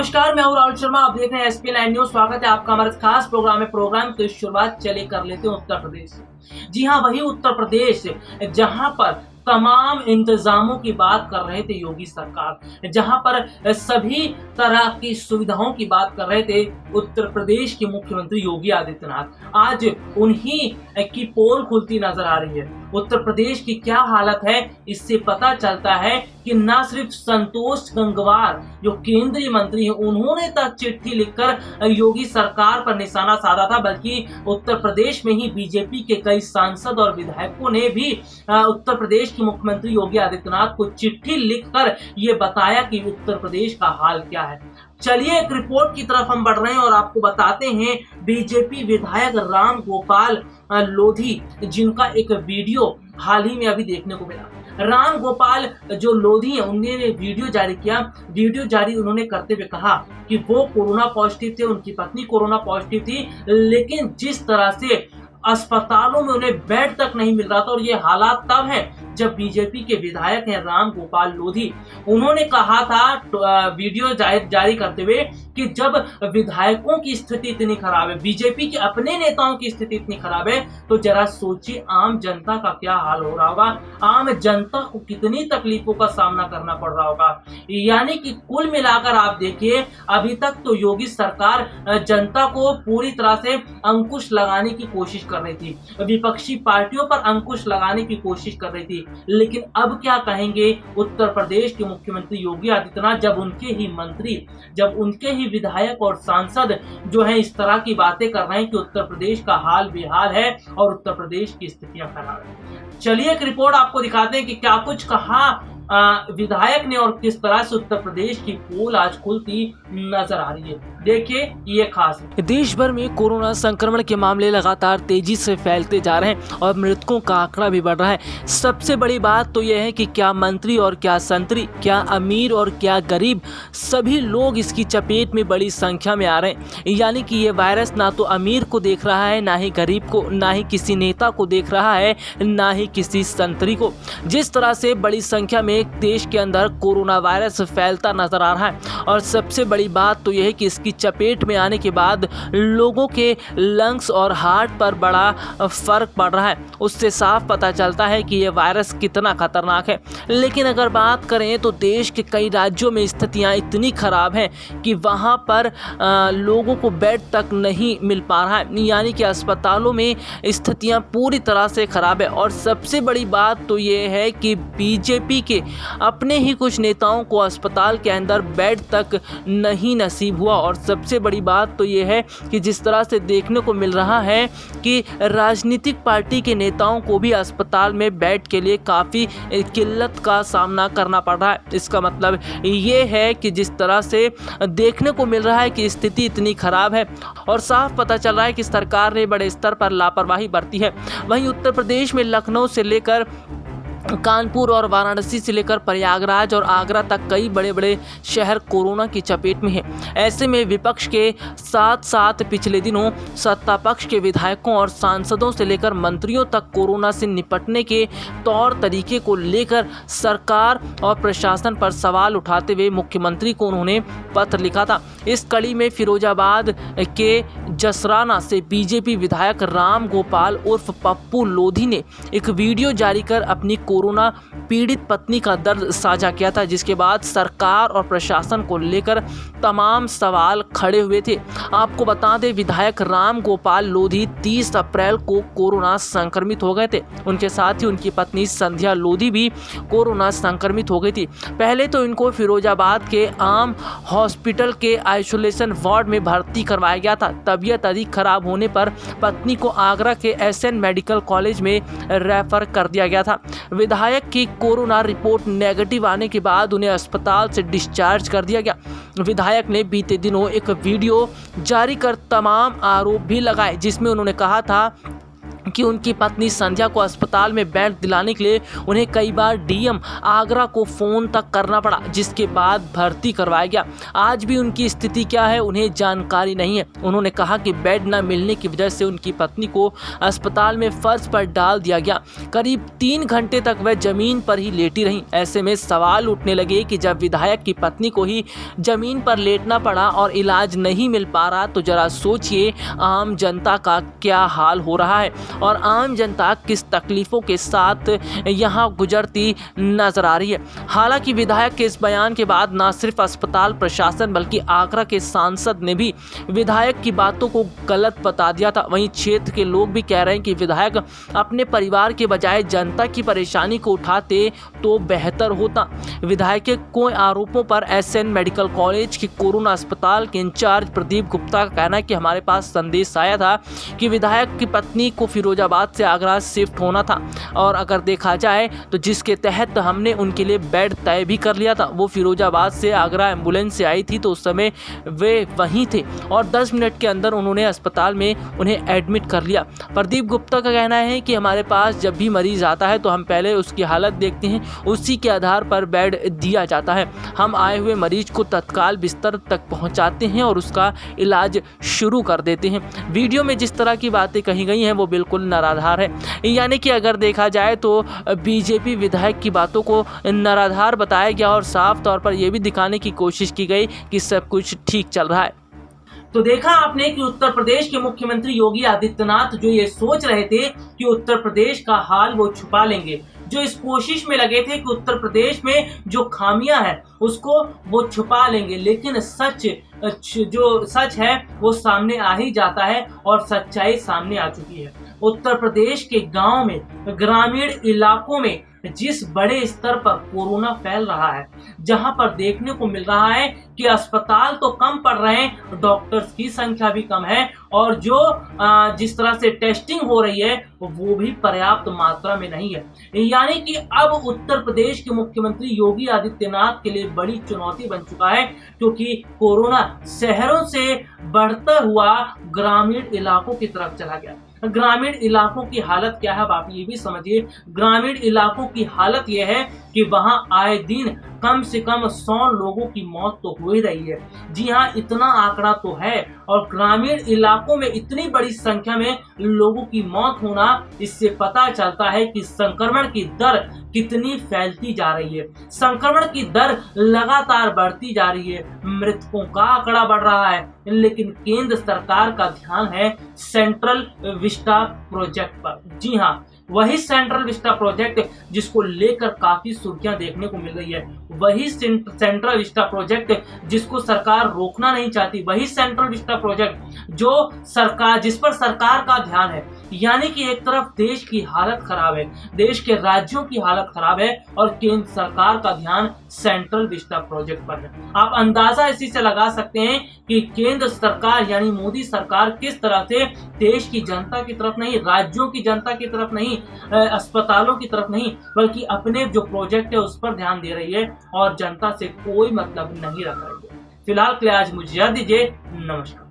नमस्कार, मैं हूं राहुल शर्मा। आप देख रहे हैं SP9 न्यूज। स्वागत है आपका हमारे खास प्रोग्राम में। प्रोग्राम की शुरुआत चले कर लेते हैं उत्तर प्रदेश से। जी हां, वही उत्तर प्रदेश जहां पर तमाम इंतजामों की बात कर रहे थे योगी सरकार, जहां पर सभी तरह की सुविधाओं की बात कर रहे थे उत्तर प्रदेश के मुख्यमंत्री योगी आदित्यनाथ। आज उन्हीं की पोल खुलती नजर आ रही है। उत्तर प्रदेश की क्या हालत है, इससे पता चलता है कि न सिर्फ संतोष गंगवार जो केंद्रीय मंत्री हैं, उन्होंने तक चिट्ठी लिखकर योगी सरकार पर निशाना साधा था, बल्कि उत्तर प्रदेश में ही बीजेपी के कई सांसद और विधायकों ने भी उत्तर प्रदेश के मुख्यमंत्री योगी आदित्यनाथ को चिट्ठी लिखकर ये बताया कि उत्तर प्रदेश का हाल क्या है। चलिए एक रिपोर्ट की तरफ हम बढ़ रहे हैं और आपको बताते हैं बीजेपी विधायक राम गोपाल लोधी, जिनका एक वीडियो हाल ही में अभी देखने को मिला। राम गोपाल जो लोधी हैं, उन्होंने वीडियो जारी किया। वीडियो जारी उन्होंने करते हुए कहा कि वो कोरोना पॉजिटिव थे, उनकी पत्नी कोरोना पॉजिटिव थी, लेकिन जिस तरह से अस्पतालों में उन्हें बेड तक नहीं मिल रहा था, और ये हालात तब है जब बीजेपी के विधायक हैं राम गोपाल लोधी, उन्होंने कहा था वीडियो जारी करते हुए कि जब विधायकों की स्थिति इतनी खराब है, बीजेपी के अपने नेताओं की स्थिति इतनी खराब है, तो जरा सोचिए आम जनता का क्या हाल हो रहा होगा, आम जनता को कितनी तकलीफों का सामना करना पड़ रहा होगा। यानी कि कुल मिलाकर आप देखिए, अभी तक तो योगी सरकार जनता को पूरी तरह से अंकुश लगाने की कोशिश कर रही थी, विपक्षी पार्टियों पर अंकुश लगाने की कोशिश कर रही थी, लेकिन अब क्या कहेंगे उत्तर प्रदेश के मुख्यमंत्री योगी आदित्यनाथ, जब उनके ही मंत्री, जब उनके ही विधायक और सांसद जो है इस तरह की बातें कर रहे हैं कि उत्तर प्रदेश का हाल बेहाल है और उत्तर प्रदेश की स्थितियां खराब है। चलिए एक रिपोर्ट आपको दिखाते हैं कि क्या कुछ कहा विधायक ने और किस तरह से उत्तर प्रदेश की पोल आज खुलती नजर आ रही है। देखिए ये खास है। देश भर में कोरोना संक्रमण के मामले लगातार तेजी से फैलते जा रहे हैं और मृतकों का आंकड़ा भी बढ़ रहा है। सबसे बड़ी बात तो यह है कि क्या मंत्री और क्या संतरी, क्या अमीर और क्या गरीब, सभी लोग इसकी चपेट में बड़ी संख्या में आ रहे हैं। यानी कि ये वायरस ना तो अमीर को देख रहा है, ना ही गरीब को, ना ही किसी नेता को देख रहा है, ना ही किसी संतरी को। जिस तरह से बड़ी संख्या में देश के अंदर कोरोना वायरस फैलता नजर आ रहा है, और सबसे बड़ी बात तो यह है कि इसकी चपेट में आने के बाद लोगों के लंग्स और हार्ट पर बड़ा फर्क पड़ रहा है। उससे साफ पता चलता है कि यह वायरस कितना खतरनाक है। लेकिन अगर बात करें तो देश के कई राज्यों में स्थितियां इतनी खराब हैं कि वहां पर लोगों को बेड तक नहीं मिल पा रहा है। यानी कि अस्पतालों में स्थितियां पूरी तरह से खराब है। और सबसे बड़ी बात तो यह है कि बीजेपी के अपने ही कुछ नेताओं को अस्पताल के अंदर बेड तक नहीं नसीब हुआ। और सबसे बड़ी बात तो यह है कि जिस तरह से देखने को मिल रहा है कि राजनीतिक पार्टी के नेताओं को भी अस्पताल में बेड के लिए काफ़ी किल्लत का सामना करना पड़ रहा है। इसका मतलब ये है कि जिस तरह से देखने को मिल रहा है कि स्थिति इतनी खराब है, और साफ पता चल रहा है कि सरकार ने बड़े स्तर पर लापरवाही बरती है। वहीं उत्तर प्रदेश में लखनऊ से लेकर कानपुर और वाराणसी से लेकर प्रयागराज और आगरा तक कई बड़े बड़े शहर कोरोना की चपेट में हैं। ऐसे में विपक्ष के साथ साथ पिछले दिनों सत्ता पक्ष के विधायकों और सांसदों से लेकर मंत्रियों तक कोरोना से निपटने के तौर तरीके को लेकर सरकार और प्रशासन पर सवाल उठाते हुए मुख्यमंत्री को उन्होंने पत्र लिखा था। इस कड़ी में फिरोजाबाद के जसराना से बीजेपी विधायक राम गोपाल उर्फ पप्पू लोधी ने एक वीडियो जारी कर अपनी कोरोना पीड़ित पत्नी का दर्द साझा किया था, जिसके बाद सरकार और प्रशासन को लेकर तमाम सवाल खड़े हुए थे। आपको बता दें, विधायक राम गोपाल लोधी 30 अप्रैल को कोरोना संक्रमित हो गए थे। उनके साथ ही उनकी पत्नी संध्या लोधी भी कोरोना संक्रमित हो गई थी। पहले तो इनको फिरोजाबाद के आम हॉस्पिटल के आइसोलेशन वार्ड में भर्ती करवाया गया था। तबीयत अधिक खराब होने पर पत्नी को आगरा के SN मेडिकल कॉलेज में रेफर कर दिया गया था। विधायक की कोरोना रिपोर्ट नेगेटिव आने के बाद उन्हें अस्पताल से डिस्चार्ज कर दिया गया। विधायक ने बीते दिनों एक वीडियो जारी कर तमाम आरोप भी लगाए, जिसमें उन्होंने कहा था कि उनकी पत्नी संध्या को अस्पताल में बेड दिलाने के लिए उन्हें कई बार डीएम आगरा को फ़ोन तक करना पड़ा, जिसके बाद भर्ती करवाया गया। आज भी उनकी स्थिति क्या है उन्हें जानकारी नहीं है। उन्होंने कहा कि बेड न मिलने की वजह से उनकी पत्नी को अस्पताल में फर्श पर डाल दिया गया। करीब 3 घंटे तक वह जमीन पर ही लेटी रहीं। ऐसे में सवाल उठने लगे कि जब विधायक की पत्नी को ही जमीन पर लेटना पड़ा और इलाज नहीं मिल पा रहा, तो जरा सोचिए आम जनता का क्या हाल हो रहा है और आम जनता किस तकलीफ़ों के साथ यहाँ गुजरती नजर आ रही है। हालांकि विधायक के इस बयान के बाद न सिर्फ अस्पताल प्रशासन बल्कि आगरा के सांसद ने भी विधायक की बातों को गलत बता दिया था। वहीं क्षेत्र के लोग भी कह रहे हैं कि विधायक अपने परिवार के बजाय जनता की परेशानी को उठाते तो बेहतर होता। विधायक के कोई आरोपों पर एसएन मेडिकल कॉलेज के कोरोना अस्पताल के इंचार्ज प्रदीप गुप्ता का कहना है कि हमारे पास संदेश आया था कि विधायक की पत्नी को फिरोजाबाद से आगरा शिफ्ट होना था और अगर देखा जाए तो जिसके तहत हमने उनके लिए बेड तय भी कर लिया था, वो फिरोजाबाद से आगरा एम्बुलेंस से आई थी, तो उस समय वे वहीं थे और 10 मिनट के अंदर उन्होंने अस्पताल में उन्हें एडमिट कर लिया। प्रदीप गुप्ता का कहना है कि हमारे पास जब भी मरीज आता है तो हम पहले उसकी हालत देखते हैं, उसी के आधार पर बेड दिया जाता है। हम आए हुए मरीज को तत्काल बिस्तर तक पहुंचाते हैं और उसका इलाज शुरू कर देते हैं। वीडियो में जिस तरह की बातें कही गई हैं वो बिल्कुल निराधार है। यानी कि अगर देखा जाए तो बीजेपी विधायक की बातों को निराधार बताया गया और साफ तौर पर यह भी दिखाने की कोशिश की गई कि सब कुछ ठीक चल रहा है। तो देखा आपने कि उत्तर प्रदेश के मुख्यमंत्री योगी आदित्यनाथ जो ये सोच रहे थे कि उत्तर प्रदेश का हाल वो छुपा लेंगे, जो इस कोशिश में लगे थे कि उत्तर प्रदेश में जो खामियां हैं उसको वो छुपा लेंगे, लेकिन जो सच है वो सामने आ ही जाता है और सच्चाई सामने आ चुकी है। उत्तर प्रदेश के गांव में, ग्रामीण इलाकों में जिस बड़े स्तर पर कोरोना फैल रहा है, जहां पर देखने को मिल रहा है कि अस्पताल तो कम पड़ रहे हैं, डॉक्टर्स की संख्या भी कम है और जो जिस तरह से टेस्टिंग हो रही है वो भी पर्याप्त मात्रा में नहीं है। यानी कि अब उत्तर प्रदेश के मुख्यमंत्री योगी आदित्यनाथ के लिए बड़ी चुनौती बन चुका है, क्योंकि कोरोना शहरों से बढ़ता हुआ ग्रामीण इलाकों की तरफ चला गया। ग्रामीण इलाकों की हालत क्या है अब आप ये भी समझिए। ग्रामीण इलाकों की हालत यह है कि वहां आए दिन कम से कम 100 लोगों की मौत तो हो ही रही है। जी हाँ, इतना आंकड़ा तो है और ग्रामीण इलाकों में इतनी बड़ी संख्या में लोगों की मौत होना, इससे पता चलता है कि संक्रमण की दर कितनी फैलती जा रही है। संक्रमण की दर लगातार बढ़ती जा रही है, मृतकों का आंकड़ा बढ़ रहा है, लेकिन केंद्र सरकार का ध्यान है सेंट्रल विस्टा प्रोजेक्ट पर। जी हाँ, वही सेंट्रल विस्टा प्रोजेक्ट जिसको लेकर काफी सुर्खियां देखने को मिल रही है, वही सेंट्रल विस्टा प्रोजेक्ट जिसको सरकार रोकना नहीं चाहती, वही सेंट्रल विस्टा प्रोजेक्ट जिस पर सरकार का ध्यान है। यानी कि एक तरफ देश की हालत खराब है, देश के राज्यों की हालत खराब है और केंद्र सरकार का ध्यान सेंट्रल विस्टा प्रोजेक्ट पर है। आप अंदाजा इसी से लगा सकते हैं कि केंद्र सरकार यानी मोदी सरकार किस तरह से देश की जनता की तरफ नहीं, राज्यों की जनता की तरफ नहीं, अस्पतालों की तरफ नहीं, बल्कि अपने जो प्रोजेक्ट है उस पर ध्यान दे रही है और जनता से कोई मतलब नहीं रख रही है। फिलहाल के लिए आज मुझे इजाजत दीजिए। नमस्कार।